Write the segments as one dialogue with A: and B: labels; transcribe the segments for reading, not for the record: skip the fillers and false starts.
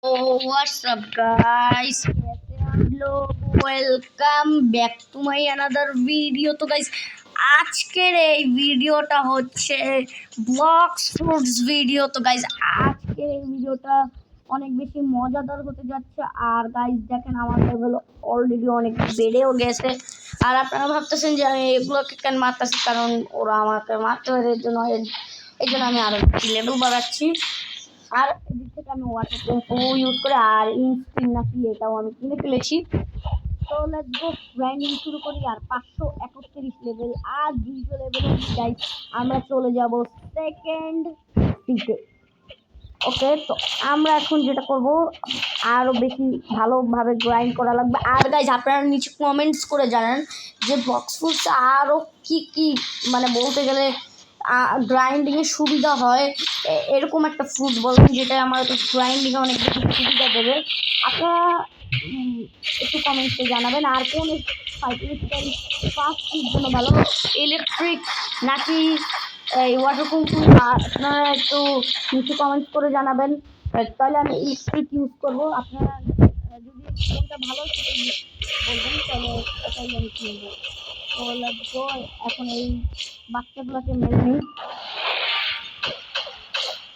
A: What's up guys, कैसे आप लोग? Welcome back to my another video. তো গাইস, আজকের এই ভিডিওটা হচ্ছে ব্লকস ফ্রুটস ভিডিও। তো গাইস, আজকের এই ভিডিওটা অনেক বেশি মজাদার হতে যাচ্ছে। আর গাইস দেখেন, আমার লেভেল অলরেডি অনেক বেড়েও গেছে। আর আপনারা ভাবতেছেন যে আমি এগুলোকে কেন মারতেছি, কারণ ওরা আমাকে মারতে পারে, এই জন্য আমি আরো লেভেল বাড়াচ্ছি। আর এদিক থেকে আমি ওয়াটার পাম্পও ইউজ করে আর ইনস্পিন নাকি এটাও আমি কিনে ফেলেছি। তো লেটস গো, গ্রাইন্ডিং শুরু করি। আর 531 লেভেল আর 200 লেভেল গাইস, আমরা চলে যাব সেকেন্ড সিটে। ওকে, তো আমরা এখন যেটা করব, আরও বেশি ভালোভাবে গ্রাইন্ড করা লাগবে। আর গাইস, আপনারা নিচে কমেন্টস করে জানান যে বক্স ফুডস আরও কী মানে বলতে গেলে গ্রাইন্ডিংয়ে সুবিধা হয়, এরকম একটা ফ্রুট বলবেন যেটা আমার গ্রাইন্ডিংয়ে অনেক বেশি সুবিধা দেবে। আপনারা একটু কমেন্টসে জানাবেন। আর কোন ফাইটিং স্টাইল ফাস্ট ফুড জন্য ভালো, ইলেকট্রিক নাকি এই ওয়াটার কুমকুম, আপনারা একটু নিচে কমেন্টস করে জানাবেন। তাহলে আমি ইলেকট্রিক ইউজ করবো। আপনারা যদি কোনটা ভালো বলবেন, তাহলে ওটাই আমি কিনবো। তো লেটস গো, এখন এই বাচ্চাগুলোকে মেরে নিই।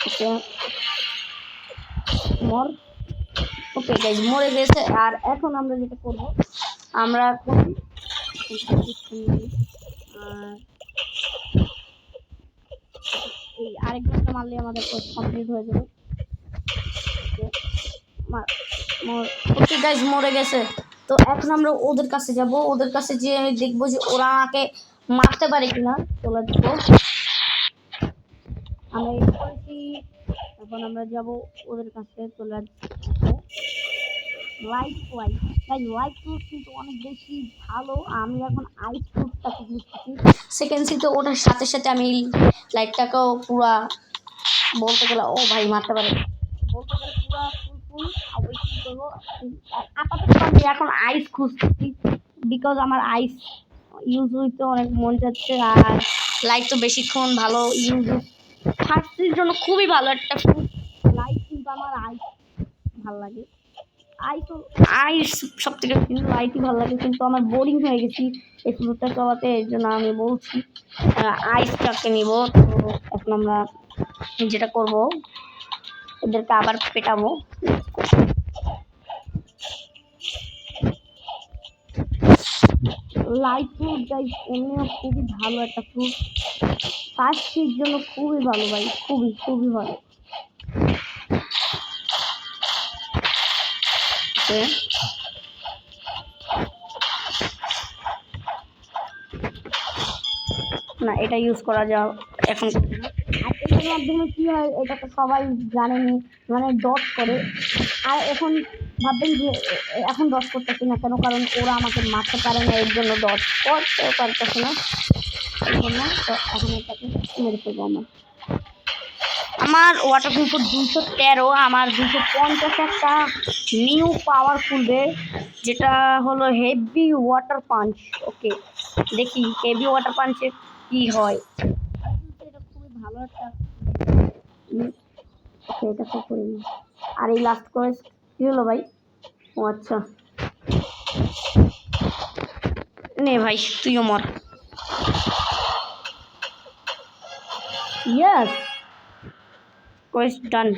A: ওকে, ওকে গাইজ, মরে গেছে। আর এখন আমরা যেটা করবো, আমরা এখন এই আরেকজনটা মারলে আমাদের কমপ্লিট হয়ে যাবে। ওকে গাইজ, মরে গেছে। তো এখন আমরা ওদের কাছে যাব, ওদের কাছে যেয়ে দেখবো যে ওরা আমাকে মারতে পারে কিনা। চলে দেবো, আমরা এই করেছি। এখন আমরা যাব ওদের কাছে। চলে লাইট ফ্রুট কিন্তু অনেক বেশি ভালো। আমি এখন আইস ফ্রুটটাকে ইউজ করছি সেকেন্ড সিতে। ওটার সাথে সাথে আমি লাইটটাকেও পুরা বলতে গেলে, ও ভাই মারতে পারে, বলতে গেলে পুরা ফুল ওয়েটিং করবো। আপাতত আমি এখন আইস খুঁজছি, বিকজ আমার আইস ইউজ হইতে অনেক মন যাচ্ছে। আর লাইট তো বেশিক্ষণ ভালো ইউজ, ফার্স্টের জন্য খুবই ভালো একটা ফ্রুট লাইট, কিন্তু আমার আইস ভালো লাগে। আইস সব থেকে কিন্তু লাইটই ভালো লাগে, কিন্তু আমার বোরিং হয়ে গেছি এই ফ্রুটটা চালাতে। এর জন্য আমি বলছি আইসটাকে নিব। তো এখন আমরা যেটা করব, এদেরকে আবার পেটাবো। লাইট ফ্রুট গাইস এমনিও খুবই ভালো একটা ফ্রুট, ফার্স্টের জন্য খুবই ভালো ভাই, খুবই ভালো। না, এটা ইউজ করা যাও এখন। আর এটার মাধ্যমে কী হয় এটা তো সবাই জানেনি, মানে ডট করে। আর এখন ভাববেন যে এখন ডট করতেছি না কেন, কারণ ওরা আমাকে মারতে পারে না, এর জন্য ডট করতেও পারতেছে না, এই জন্য। তো এখন এটাকে মেরে ফেলবো আমরা। আমার ওয়াটার পিম্পর 213, আমার 250 একটা নিউ পাওয়ার খুলবে, যেটা হলো হেভি ওয়াটার পাঞ্চ। ওকে, দেখি হেভি ওয়াটার পাঞ্চে কি হয়। এটা খুবই ভালো একটা, ওকে এটা তো করিনি। আর এই লাস্ট করে কি হলো ভাই? ও আচ্ছা, নে ভাই তুইও মর। ইয়েস, কোয়েস্ট ডান।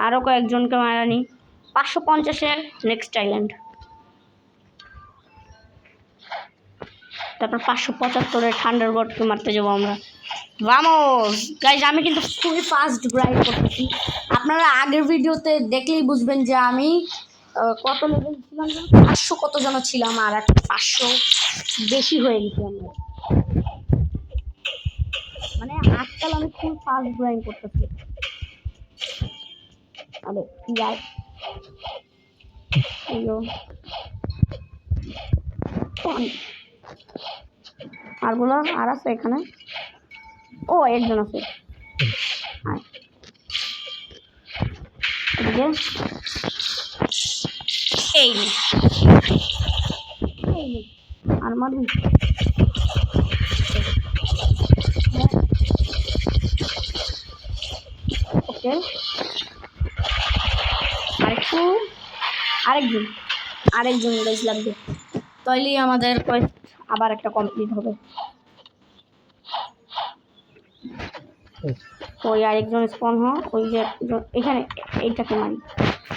A: আরও কয়েকজনকে মারানি। 550-এর নেক্সট আইল্যান্ড, তারপর 575-এর থান্ডারবার্ডকে মারতে যাবো আমরা। ভামোস গাইজ, আমি কিন্তু খুবই ফাস্ট গ্রাইন্ড করতেছি। আপনারা আগের ভিডিওতে দেখলেই বুঝবেন যে আমি কত লেভেল ছিলাম, 500 কত জন ছিলাম, আর একটা 500 বেশি হয়ে গেছি আমরা। মানে আজকাল আমি খুব ফাস্ট গ্রাইন্ড করতেছি। আরে যাই, আরগুলো আর আছে এখানে। ও একজন আছে, এই আর মারবি। ওকে, আরেকটা আরেকজন গাইস লাগবে, তাইলেই আমাদের কোয়েস্ট আবার একটা কমপ্লিট হবে। ওই আরেকজন স্পন হ, ওই যে এখানে এইটাকে মারি।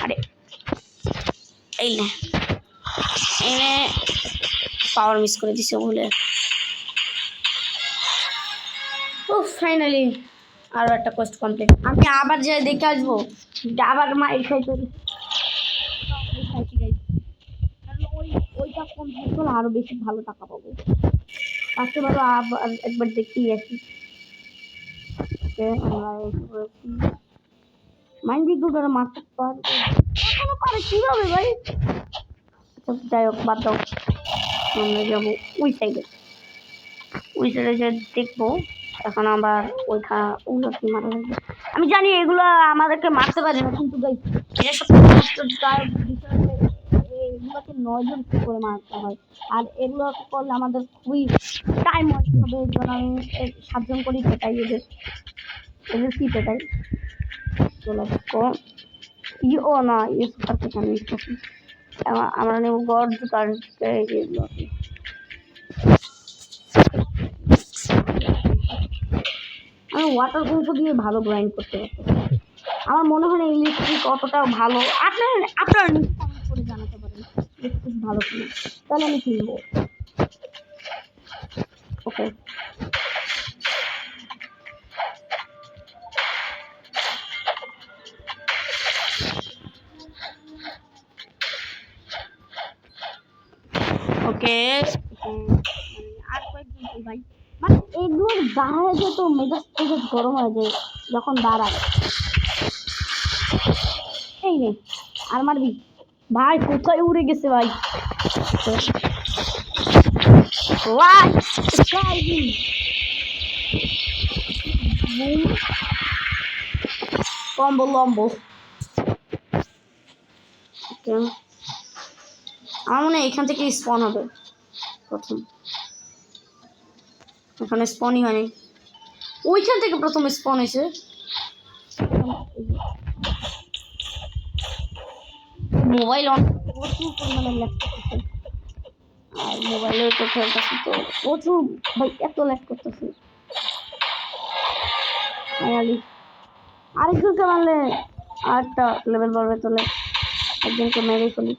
A: আরে এই না, এনে পাওয়ার মিস করে দিছে বলে। ও ফাইনালি আরো একটা কোয়েস্ট কমপ্লিট। আমি আবার যাই দেখে আসবো, আবার মাইর খাইতে ওইটা কমপ্লিট হলে আরো বেশি ভালো টাকা পাবো। আজকে ভালো আবার একবার দেখতেই আসি। মাইন্ড বিদ্যুৎ মারতে পারবে, এখনো পারে কিভাবে ভাই? যাই হোক বাদ দাও, আমরা যাবো ওই সাইডে যে দেখবো। এখন আবার ওগুলো কি মারা লাগবে। আমি জানি এগুলো আমাদেরকে মারতে পারে না, কিন্তু এটা সবথেকে কষ্টদায়ক বিষয়, এগুলোকে 9 জন করে মারতে হয়। আর এগুলো করলে আমাদের খুবই টাইম ওয়েস্ট হবে। যেন আমি 7 জন করেই পেটাই এদের কি পেটাই চলে ও না ইয়ে সুপার পেটান। আমরা নেব গড জুতার এগুলো। আমি ওয়াটার গুলো দিয়ে ভালো গ্রাইন্ড করতে পারছি। আমার মনে হয় না ইলেকট্রিক অতটাও ভালো। আপনারা নিচে কমেন্ট করে জানাতে পারেন ইলেকট্রিক ভালো কিনা, তাহলে আমি কিনবো। ওকে ওকে আর কয়েকজন ভাই, মানে এগুলোর দাঁড়ায় যে তো মেজাজ গরম হয়ে যায় যখন দাঁড়ায়। এই নে আর মারবি ভাই, কোথায় উড়ে গেছে ভাই? কম্বো লম্বো। আমার মনে হয় এখান থেকে স্পন হবে প্রথম। এখানে স্পনই হয়নি, ওইখান থেকে প্রথম স্পন হয়েছে। মোবাইল অন প্রচুর পরিমাণে ল্যাগ করতেছে, আর মোবাইলেও তো খেলতেছি তো প্রচুর ভাই, এত ল্যাগ করতেছে। ফাইনালি আরেকজনকে মারলে আরেকটা লেভেল বাড়বে, তোলে একজনকে মেরেই ফেলি।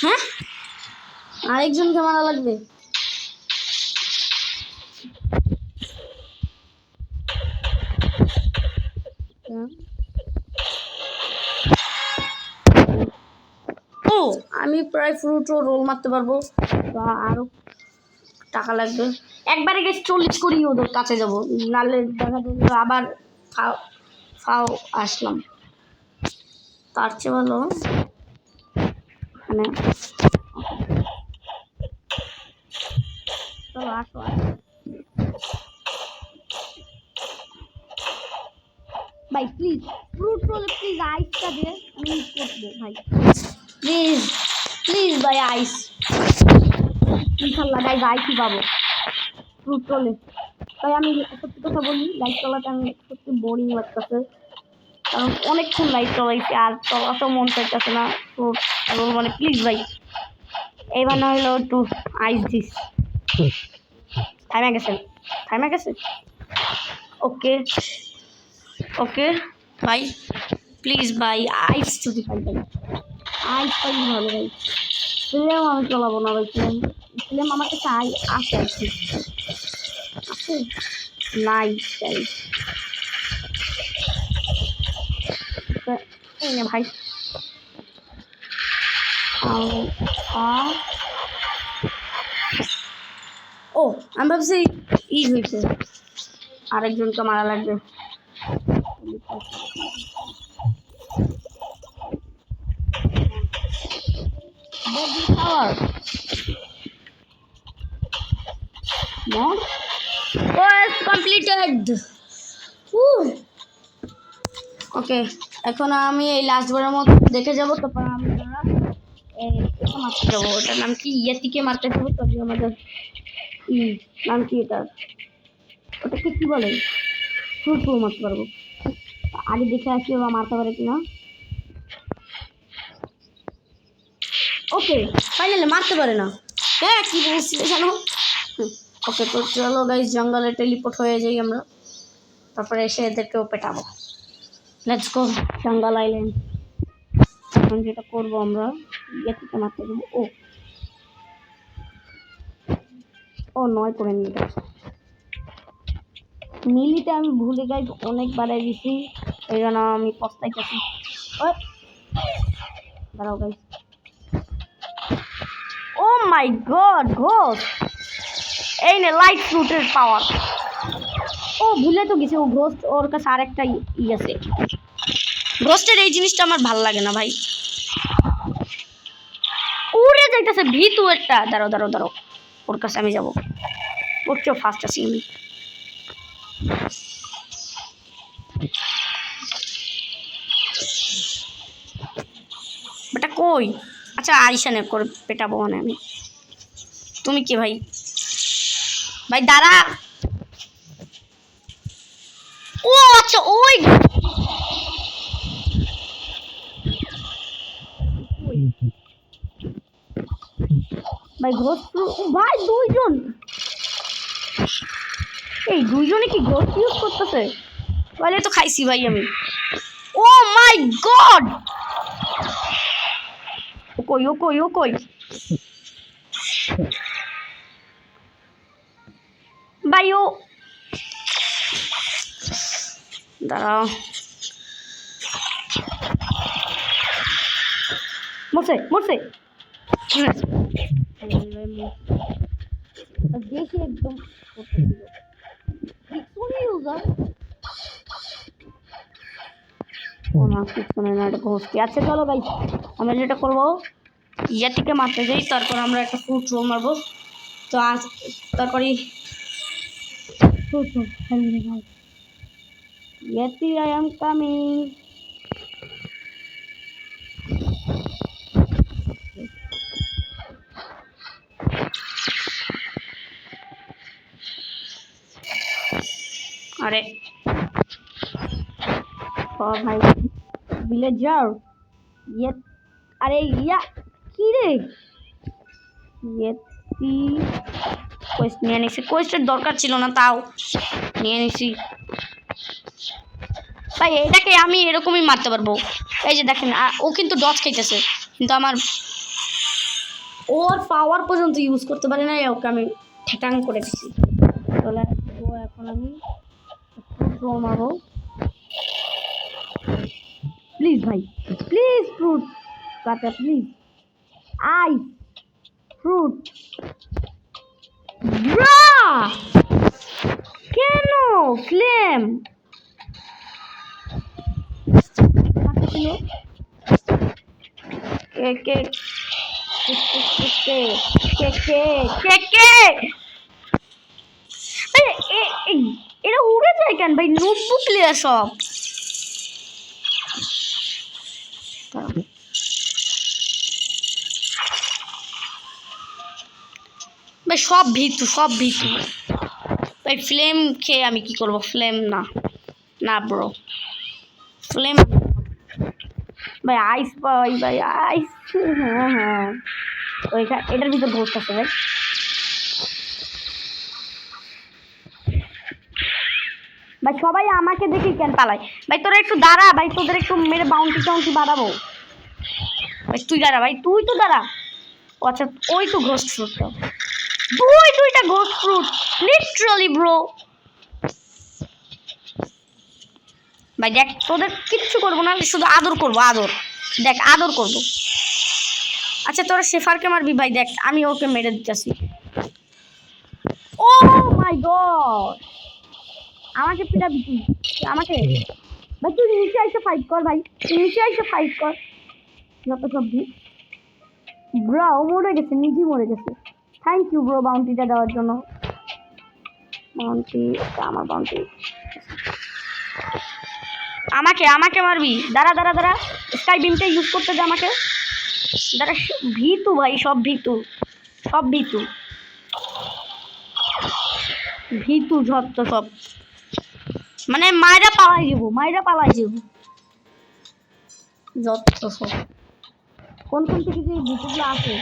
A: হ্যাঁ আরেকজনকে মারা লাগবে। ও আমি প্রায় ফ্রুট রোল মারতে পারবো, বা আরো টাকা লাগবে। একবারে গেছে 40 করি ওদের কাছে যাবো, নাহলে দেখা যাবে আবার ফাও আসলাম। তার চেয়ে ভালো মানে চলো আসো ভাই, প্লিজ ফ্রুট রোলে প্লিজ আইসটা দিয়ে আমি ইউজ করবো ভাই, প্লিজ প্লিজ ভাই আইস। ইনশাল্লাহ গাইজ আইসই পাবো ফ্রুট রোলে। তাই আমি সত্যি কথা বলি, লাইট চালাতে আমি সত্যি বোরিং লাগতেছে, কারণ অনেকক্ষণ লাইট চলাইছি আর চলাতেও মন চাইতেছে না ফ্রুট রোল। মানে প্লিজ ভাই এইবার না হইলেও একটু আইস দিস। থাইমা গেছে। ওকে ওকে ভাই প্লিজ ভাই আইস যদি পাই ভাই, আইস পাইলে ভালো ভাই। ফিল্ম আমি চালাবো না ভাই, ফিল্ম আমার কাছে আসে আর কি আছে নাই চাই। এই না ভাই, ও আমি ভাবছি ই হয়েছে, আরেকজনকে মারা লাগবে। কমপ্লিটেড। ওকে এখন আমি এই লাস্ট বারের মতো দেখে যাবো, তারপর আমরা মারতে যাবো। ওটার নাম কি? ইয়াতিকে মারতে যাবো, তবে আমাদের নাম কি এটা ওটাকে কি বলে? ফ্রুট রোল মারতে পারবো। আগে দেখে আসি ওরা মারতে পারে কিনা। ওকে ফাইনালি মারতে পারে না। হ্যাঁ কি বলছিলে জানো? ওকে তো চলো গাইস জঙ্গলে টেলিপোর্ট হয়ে যাই আমরা, তারপরে এসে এদেরকেও পেটাবো। লেটস গো জঙ্গল আইল্যান্ড। এখন যেটা করবো আমরা ইয়েটিকে মারতে দেবো। ও নয় করে নিয়ে গেছে মিলিতে আমি ভুলে গাই অনেকবার গেছি, এই জন্য আমি পস্তাইতেছি। দাঁড়াও গাইস। ও মাই গড ঘোস্ট, এই নে লাইট ফ্রুটের পাওয়ার। ও ভুলে তো গেছে ও ঘোস্ট, ওর কাছে আরেকটা ই আছে। ঘোস্টের এই জিনিসটা আমার ভালো লাগে না ভাই, উড়ে যাইতেছে ভিতু একটা। দাঁড়াও দাঁড়াও দাঁড়াও, ওর কাছে আমি যাবো, ওর চেয়েও ফাস্ট আছি আমি। বেটা কই? আচ্ছা আইসানে করে পেটাবো মানে আমি। তুমি কি ভাই? ভাই দাঁড়া। ও আচ্ছা ওই ভাই ঘোস্ট। ভাই দুইজন, এই দুইজনে কি ঘোস্ট ইউজ করতেছে? বলে তো খাইছি ভাই আমি। ও মাই গড, ও কই ও কই ও কই? ভাই ও দাঁড়াও, মরছে মরছে দেখি একদম আচ্ছা চলো ভাই আমরা যেটা করবো ইয়াটিকে মারতে যাই, তারপর আমরা একটা ফ্রুট রোল মারবো। তো আজ তারপরে ইয়াটি আই এম কামিং। আরে ও ভাই ভিলেজার ইয়ে, আরে ইয়া কি রে? ইয়েটি কোয়েস্ট নিয়ে নিছি, কোয়েস্টের দরকার ছিল না তাও নিয়ে নিছি। ভাই এটাকে আমি এরকমই মারতে পারবো। এই যে দেখেন ও কিন্তু ডচ খাইতেছে, কিন্তু আমার ওর পাওয়ার পর্যন্ত ইউজ করতে পারি না, ওকে আমি ঠেটাং করে দিচ্ছি। তাহলে এখন আমি ফ্রুট মারবো। প্লিজ ভাই প্লিজ ফ্রুট কাটা প্লিজ। আই ফ্রুট কেন ফ্লেম কে কে এরা উড়ে যায় কেন ভাই? নোটবুক প্লেয়ার সব। ভাই সব ভিতু সব ভিতু ভাই। ফ্লেম খেয়ে আমি কি করবো? ফ্লেম না না ব্রো, ফ্লেম ভাই আইস পাই ভাই আইস। হ্যাঁ হ্যাঁ ওইখানে এটার ভিতর ঘোস্ট আছে ভাই। ভাই সবাই আমাকে দেখে কেন পালায়? ভাই তোরা একটু দাঁড়া ভাই, তোদের একটু মেরে বাউন্টি টাউন্টি বাড়াবো। ভাই তুই দাঁড়া ভাই, তুই তো দাঁড়া। ও আচ্ছা ওই তো ঘোস্ট ফ্রুটটা, দুইটা ঘোস্ট ফ্রুট লিটারালি ব্রো। ভাই দেখ তোদের কিচ্ছু করবো না, শুধু আদর করবো আদর। দেখ আদর করবো। আচ্ছা তোরা শেফারকে মারবি ভাই, দেখ আমি ওকে মেরে দিতেছি। ও মাই গড, আমাকে পিটাবি তুই আমাকে? ভাই তুই নিচে এসে ফাইট কর ভাই, তুই নিচে এসে ফাইট কর। যত সব ব্রো ও মরে গেছে, নিজেই মরে গেছে। থ্যাংক ইউ ব্রো বাউন্টিটা দেওয়ার জন্য। বাউন্টি আমার বাউন্টি। আমাকে আমাকে মারবি? দাঁড়া দাঁড়া দাঁড়া, স্কাই বিমটা ইউজ করতে দে আমাকে। দাঁড়া ভিতু ভাই, সব ভিতু সব ভিতু। ভিতু যত সব মানে মায়েরা পালাই যাবো যত সব কোন থেকে যে ভিতুগুলো আসে।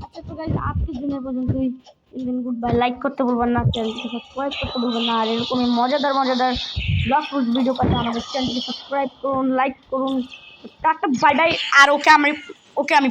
A: আচ্ছা তো গাইস আজকের দিনের পর্যন্তই। Good bye. লাইক করতে ভুলবেন না, চ্যানেলকে সাবস্ক্রাইব করতে ভুলবেন না, আর এরকমই মজাদার ব্লগ ভিডিও পাতে আমাদের চ্যানেলকে সাবস্ক্রাইব করুন, লাইক করুন। Tata bye bye. আর ওকে আমি